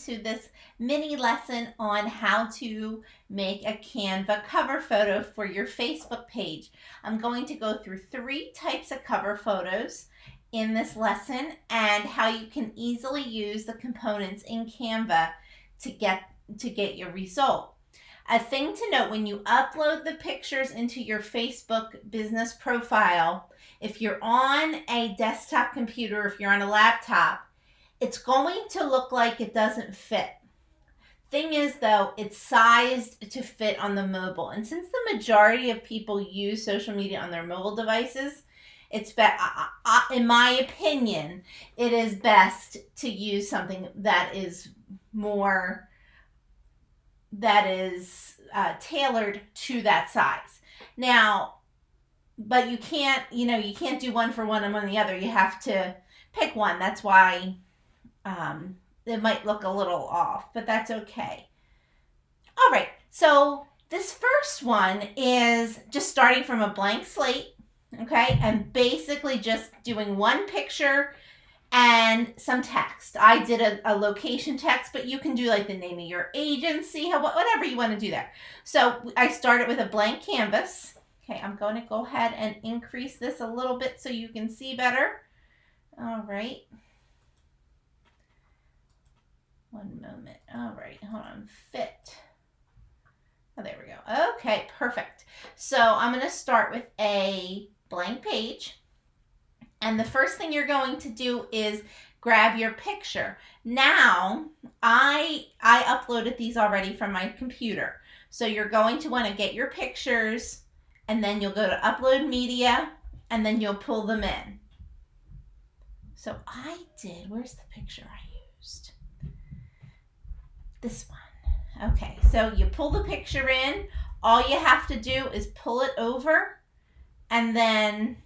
to this mini lesson on how to make a Canva cover photo for your Facebook page. I'm going to go through 3 types of cover photos in this lesson and how you can easily use the components in Canva to get your result. A thing to note, when you upload the pictures into your Facebook business profile, if you're on a desktop computer, if you're on a laptop, it's going to look like it doesn't fit. Thing is, though, it's sized to fit on the mobile. And since the majority of people use social media on their mobile devices, in my opinion, it is best to use something that is tailored to that size. Now, but you can't do one for one and one the other. You have to pick one. That's why it might look a little off, but that's okay. All right, so this first one is just starting from a blank slate, okay, and basically just doing one picture and some text. I did a location text, but you can do like the name of your agency, whatever you want to do there. So I started with a blank canvas. Okay, I'm going to go ahead and increase this a little bit so you can see better. All right. One moment. All right, hold on. Fit. Oh, there we go. Okay, perfect. So I'm going to start with a blank page. And the first thing you're going to do is grab your picture. Now, I uploaded these already from my computer. So you're going to want to get your pictures, and then you'll go to Upload Media, and then you'll pull them in. So where's the picture I used? This one. Okay, so you pull the picture in. All you have to do is pull it over, and then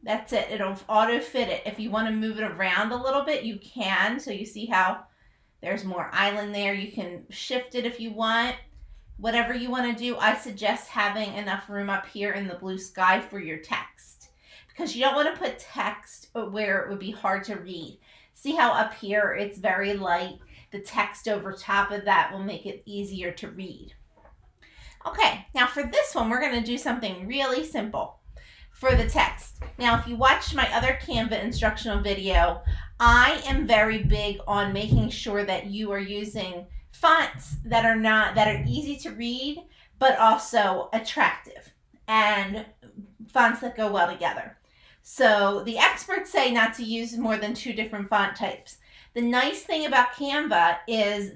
that's it. It'll auto fit it. If you want to move it around a little bit, you can. So you see how there's more island there. You can shift it if you want. Whatever you want to do, I suggest having enough room up here in the blue sky for your text, because you don't want to put text where it would be hard to read. See how up here it's very light? The text over top of that will make it easier to read. Okay, now for this one, we're going to do something really simple for the text. Now, if you watched my other Canva instructional video, I am very big on making sure that you are using fonts that are easy to read, but also attractive, and fonts that go well together. So the experts say not to use more than 2 different font types. The nice thing about Canva is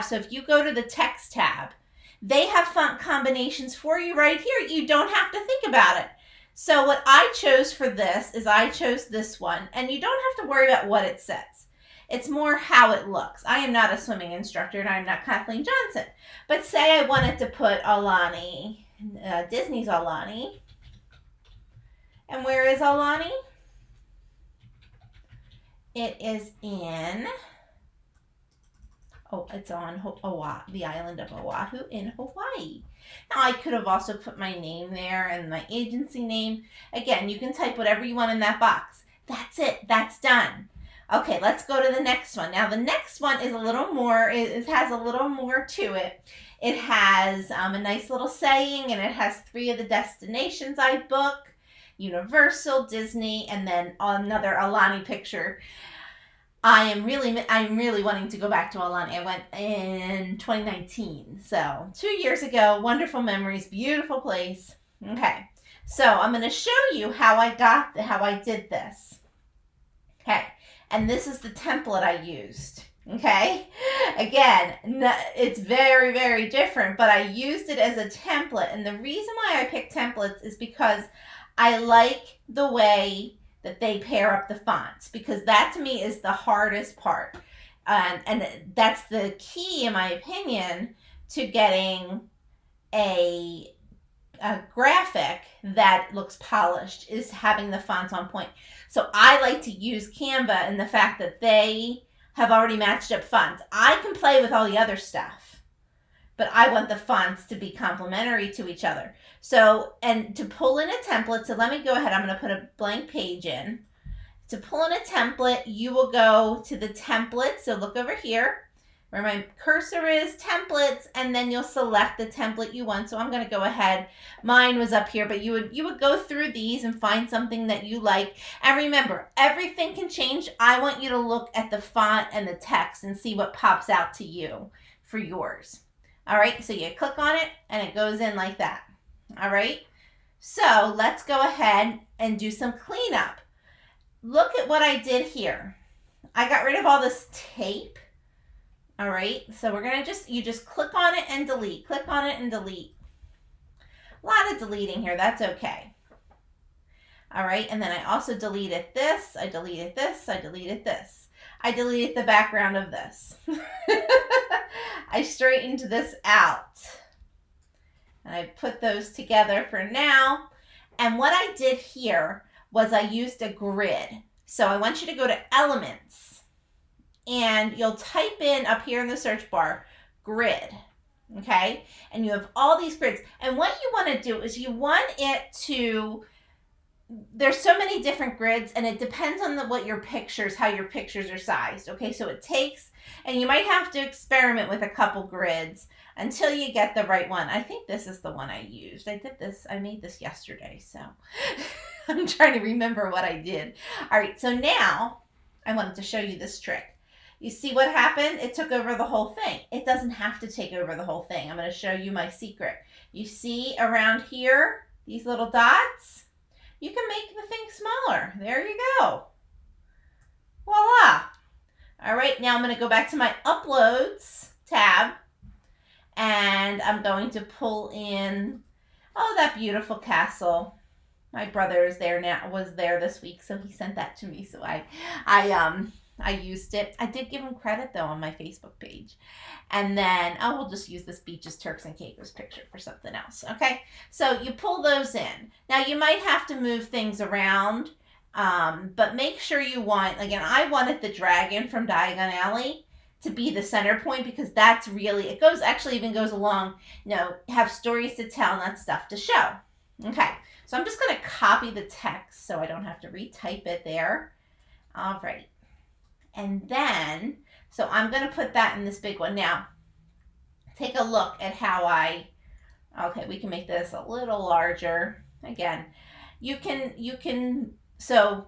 so if you go to the text tab, they have font combinations for you right here. You don't have to think about it. So what I chose for this is I chose this one, and you don't have to worry about what it says. It's more how it looks. I am not a swimming instructor, and I'm not Kathleen Johnson. But say I wanted to put Alani, Disney's Alani. And where is Alani? It is it's on the island of Oahu in Hawaii. Now, I could have also put my name there and my agency name. Again, you can type whatever you want in that box. That's it. That's done. Okay, let's go to the next one. Now, the next one is a little more, it has a little more to it. It has a nice little saying, and it has 3 of the destinations I book: Universal, Disney, and then another Alani picture. I'm really wanting to go back to Alani. I went in 2019, so 2 years ago. Wonderful memories, beautiful place. Okay, so I'm going to show you how I did this. Okay, and this is the template I used. Okay, again, it's very, very different, but I used it as a template. And the reason why I picked templates is because I like the way that they pair up the fonts, because that to me is the hardest part. And that's the key, in my opinion, to getting a graphic that looks polished, is having the fonts on point. So I like to use Canva and the fact that they have already matched up fonts. I can play with all the other stuff, but I want the fonts to be complementary to each other. So, and to pull in a template, so let me go ahead, I'm going to put a blank page in. To pull in a template, you will go to the template, so look over here, where my cursor is, templates, and then you'll select the template you want. So I'm going to go ahead. Mine was up here, but you would go through these and find something that you like. And remember, everything can change. I want you to look at the font and the text and see what pops out to you for yours. All right, so you click on it and it goes in like that. All right, so let's go ahead and do some cleanup. Look at what I did here. I got rid of all this tape. All right, so we're gonna you just click on it and delete, click on it and delete. A lot of deleting here, that's okay. All right, and then I also deleted this, I deleted this, I deleted this. I deleted the background of this. I straightened this out. And I put those together for now. And what I did here was I used a grid. So I want you to go to Elements. And you'll type in up here in the search bar, grid. Okay? And you have all these grids. And what you want to do is you want it to... There's so many different grids, and it depends on how your pictures are sized. Okay, so it takes, and you might have to experiment with a couple grids until you get the right one. I think this is the one I used. I made this yesterday, so I'm trying to remember what I did. All right, so now I wanted to show you this trick. You see what happened? It took over the whole thing. It doesn't have to take over the whole thing. I'm going to show you my secret. You see around here, these little dots? You can make the thing smaller. There you go. Voila. All right, now I'm going to go back to my Uploads tab, and I'm going to pull in, oh, that beautiful castle. My brother is there now, was there this week, so he sent that to me, so I used it. I did give him credit, though, on my Facebook page. And then, we'll just use this Beaches, Turks, and Caicos picture for something else, okay? So you pull those in. Now, you might have to move things around, but make sure you want, again, I wanted the dragon from Diagon Alley to be the center point, because that's really, it goes, actually even goes along, have stories to tell and that stuff to show. Okay, so I'm just going to copy the text so I don't have to retype it there. All right. And then, so I'm going to put that in this big one. Now, take a look at how okay, we can make this a little larger. Again, you can, so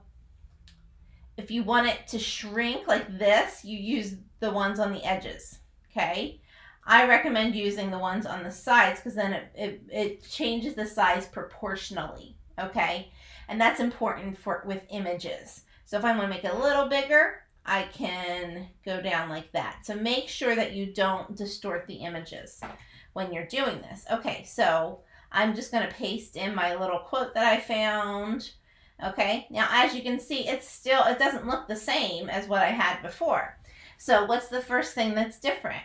if you want it to shrink like this, you use the ones on the edges, okay? I recommend using the ones on the sides, because then it changes the size proportionally, okay? And that's important with images. So if I want to make it a little bigger, I can go down like that. So make sure that you don't distort the images when you're doing this. Okay, so I'm just going to paste in my little quote that I found. Okay, now as you can see, it doesn't look the same as what I had before. So what's the first thing that's different?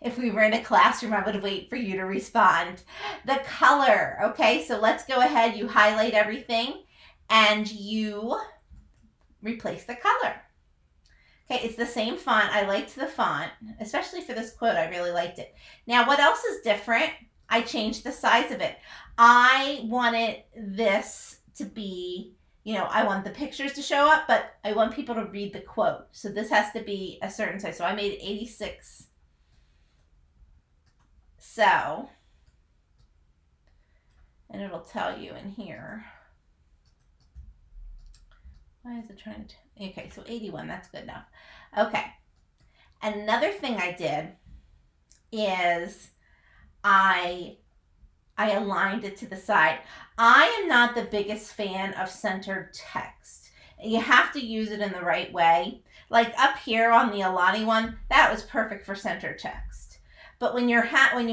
If we were in a classroom, I would wait for you to respond. The color. Okay, so let's go ahead. You highlight everything and you replace the color. Okay, it's the same font. I liked the font, especially for this quote. I really liked it. Now, what else is different? I changed the size of it. I wanted this to be, I want the pictures to show up, but I want people to read the quote. So this has to be a certain size. So I made it 86. So, and it'll tell you in here. Why is it trying to? Okay, so 81, that's good enough. Okay. Another thing I did is I aligned it to the side. I am not the biggest fan of centered text. You have to use it in the right way. Like up here on the Alani one, that was perfect for centered text. But when you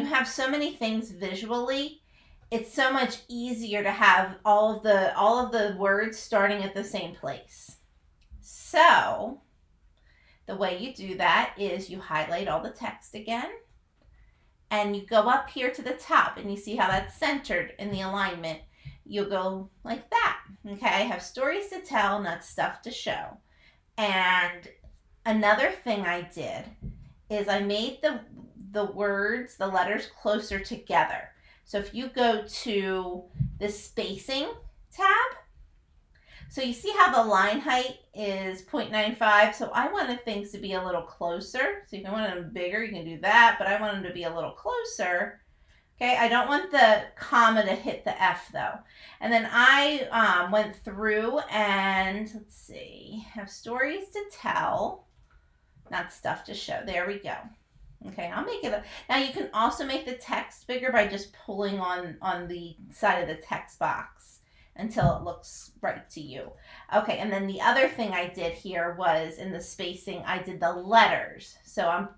have so many things visually, it's so much easier to have all of the words starting at the same place. So the way you do that is you highlight all the text again, and you go up here to the top, and you see how that's centered in the alignment. You'll go like that. Okay, I have stories to tell, not stuff to show. And another thing I did is I made the words, the letters closer together. So if you go to the spacing tab, So you see how the line height is 0.95. So I wanted things to be a little closer. So if you want them bigger, you can do that. But I want them to be a little closer. Okay, I don't want the comma to hit the F though. And then I went through and let's see, have stories to tell, not stuff to show. There we go. Okay, I'll make it. Now you can also make the text bigger by just pulling on the side of the text box until it looks right to you. Okay, and then the other thing I did here was in the spacing, I did the letters. So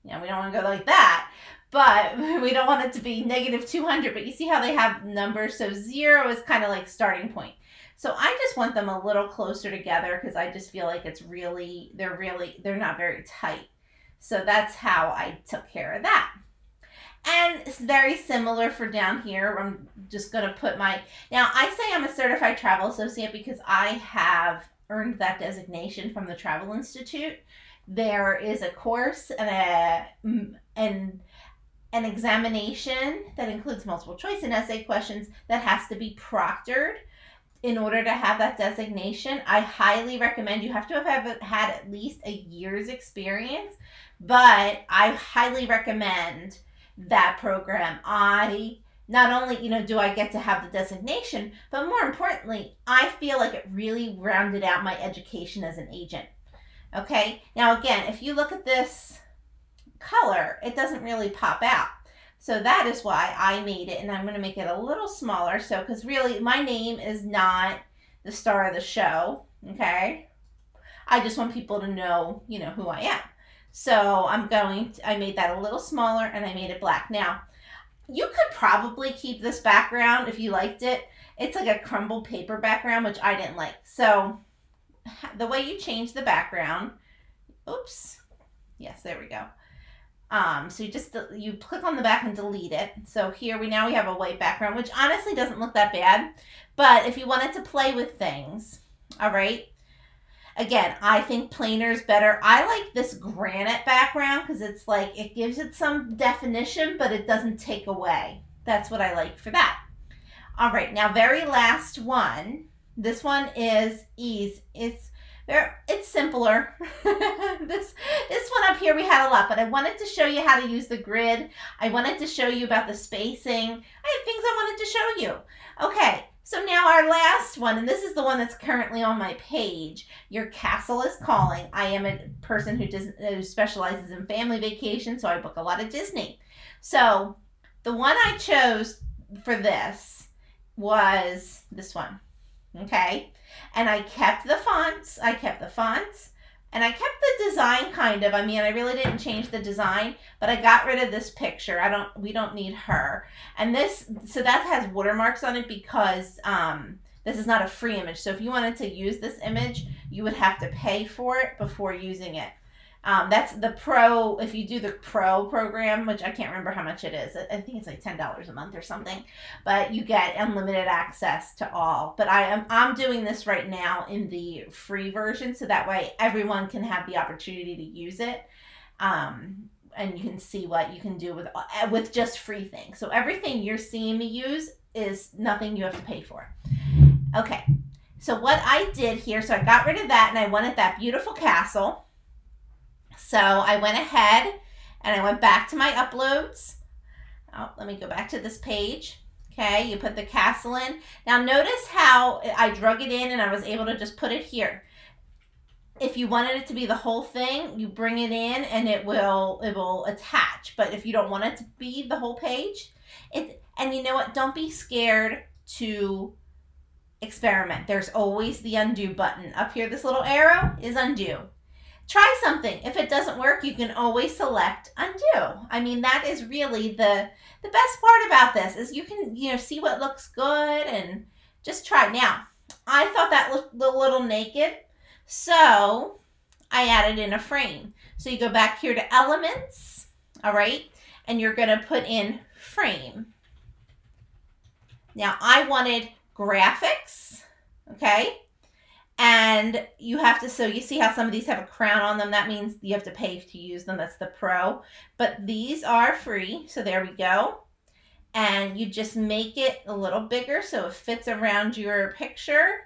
we don't want to go like that, but we don't want it to be -200, but you see how they have numbers, so 0 is kind of like starting point. So I just want them a little closer together because I just feel like they're not very tight. So that's how I took care of that. And it's very similar for down here. I'm just going to put now I say I'm a certified travel associate because I have earned that designation from the Travel Institute. There is a course and an examination that includes multiple choice and essay questions that has to be proctored in order to have that designation. I highly recommend, you have to have had at least a year's experience, but I highly recommend that program. Not only, do I get to have the designation, but more importantly, I feel like it really rounded out my education as an agent. Okay, now again, if you look at this color, it doesn't really pop out. So that is why I made it, and I'm going to make it a little smaller. So, because really my name is not the star of the show, okay? I just want people to know, who I am. So I made that a little smaller and I made it black. Now, you could probably keep this background if you liked it. It's like a crumbled paper background, which I didn't like. So the way you change the background, yes, there we go. So you click on the back and delete it. So here we have a white background, which honestly doesn't look that bad. But if you wanted to play with things, all right. Again, I think plainer is better. I like this granite background because it's like it gives it some definition, but it doesn't take away. That's what I like for that. All right, now very last one. This one is ease. It's simpler. This one up here we had a lot, but I wanted to show you how to use the grid. I wanted to show you about the spacing. I had things I wanted to show you. Okay, so now our last one, and this is the one that's currently on my page. Your castle is calling. I am a person who specializes in family vacation, so I book a lot of Disney. So the one I chose for this was this one. Okay, and I kept the fonts, and I kept the design kind of. I really didn't change the design, but I got rid of this picture. We don't need her. And so that has watermarks on it because this is not a free image. So if you wanted to use this image, you would have to pay for it before using it. That's the pro, if you do the pro program, which I can't remember how much it is. I think it's like $10 a month or something, but you get unlimited access to all. But I'm doing this right now in the free version, so that way everyone can have the opportunity to use it. And you can see what you can do with just free things. So everything you're seeing me use is nothing you have to pay for. Okay, so what I did here, so I got rid of that and I wanted that beautiful castle. So I went ahead and I went back to my uploads. Let me go back to this page. Okay, you put the castle in. Now notice how I drug it in and I was able to just put it here. If you wanted it to be the whole thing, you bring it in and it will attach. But if you don't want it to be the whole page, and you know what? Don't be scared to experiment. There's always the undo button. Up here, this little arrow is undo. Try something. If it doesn't work, you can always select undo. That is really the best part about this is you can see what looks good and just try. Now, I thought that looked a little naked, so I added in a frame. So you go back here to elements, all right, and you're going to put in frame. Now, I wanted graphics, okay? And you have to, so you see how some of these have a crown on them. That means you have to pay to use them. That's the pro. But these are free. So there we go. And you just make it a little bigger so it fits around your picture.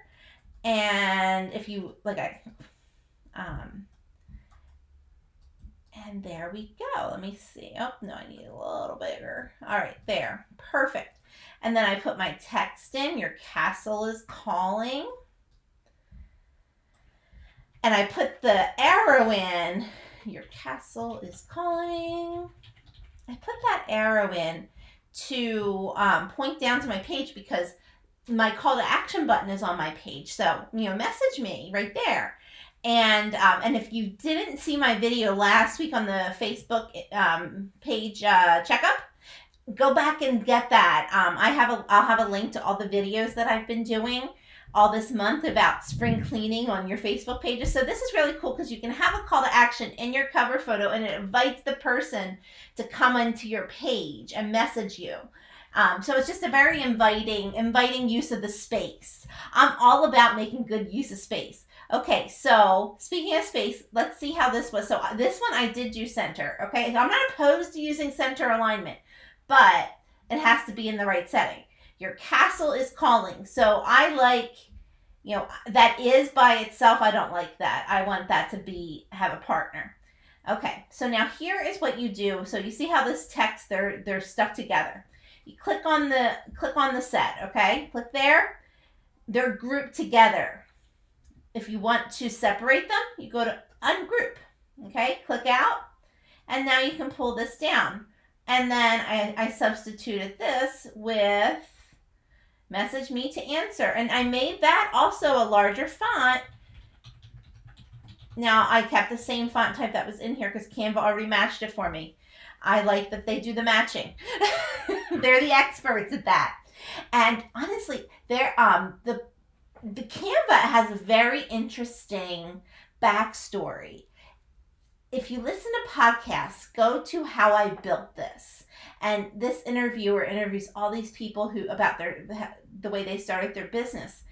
And if you, and there we go. Let me see. Oh, no, I need a little bigger. All right, there. Perfect. And then I put my text in. Your castle is calling. And I put the arrow in. Your castle is calling. I put that arrow in to point down to my page because my call to action button is on my page. So, message me right there. And if you didn't see my video last week on the Facebook page checkup, go back and get that. I'll have a link to all the videos that I've been doing all this month about spring cleaning on your Facebook pages. So this is really cool because you can have a call to action in your cover photo, and it invites the person to come into your page and message you. So it's just a very inviting use of the space. I'm all about making good use of space. Okay, so speaking of space, let's see how this was. So this one I did do center, okay? So I'm not opposed to using center alignment, but it has to be in the right setting. Your castle is calling. So I like, that is by itself. I don't like that. I want that to have a partner. Okay, so now here is what you do. So you see how this text, they're stuck together. You click on the set, okay? Click there. They're grouped together. If you want to separate them, you go to ungroup, okay? Click out, and now you can pull this down. And then I substituted this with message me to answer. And I made that also a larger font. Now I kept the same font type that was in here because Canva already matched it for me. I like that they do the matching. They're the experts at that. And honestly, the Canva has a very interesting backstory. If you listen to podcasts, go to How I Built This. And this interviewer interviews all these people about the way they started their business.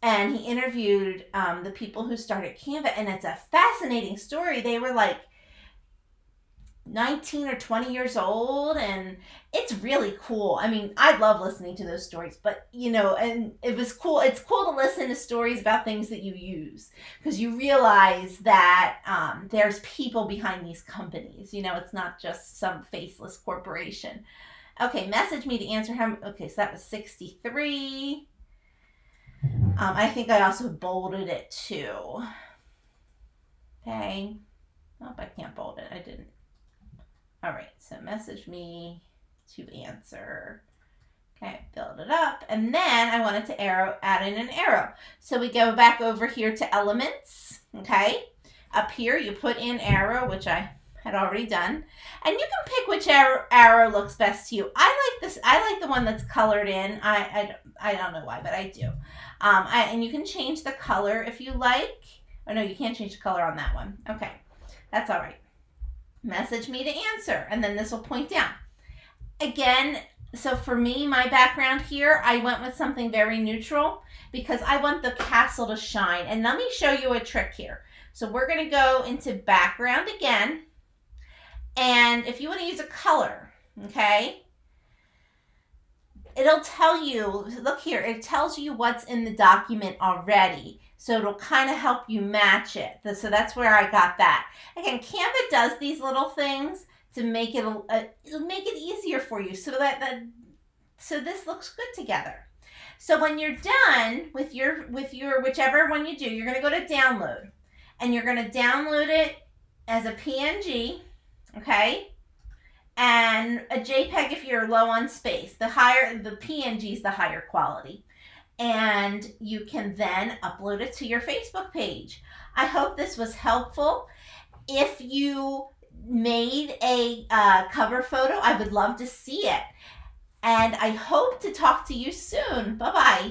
And he interviewed the people who started Canva, and it's a fascinating story. They were like 19 or 20 years old, and it's really cool. I mean, I love listening to those stories, but and it was cool. It's cool to listen to stories about things that you use because you realize that there's people behind these companies. It's not just some faceless corporation. Okay, message me to answer him. Okay, so that was 63. I think I also bolded it too. Okay. Nope, I can't bold it. I didn't. All right, so message me to answer. Okay, build it up. And then I wanted to add in an arrow. So we go back over here to elements, okay? Up here, you put in arrow, which I had already done. And you can pick which arrow looks best to you. I like this. I like the one that's colored in. I don't know why, but I do. And you can change the color if you like. Oh, no, you can't change the color on that one. Okay, that's all right. Message me to answer, and then this will point down. Again, so for me, my background here, I went with something very neutral because I want the castle to shine. And let me show you a trick here. So we're going to go into background again. And if you want to use a color, okay, it'll tell you, look here, it tells you what's in the document already. So it'll kind of help you match it. So that's where I got that. Again, Canva does these little things to make it it'll make it easier for you so so this looks good together. So when you're done with your whichever one you do, you're going to go to download, and you're going to download it as a PNG, okay? And a JPEG if you're low on space. The PNG is the higher quality. And you can then upload it to your Facebook page. I hope this was helpful. If you made a cover photo, I would love to see it. And I hope to talk to you soon. Bye-bye.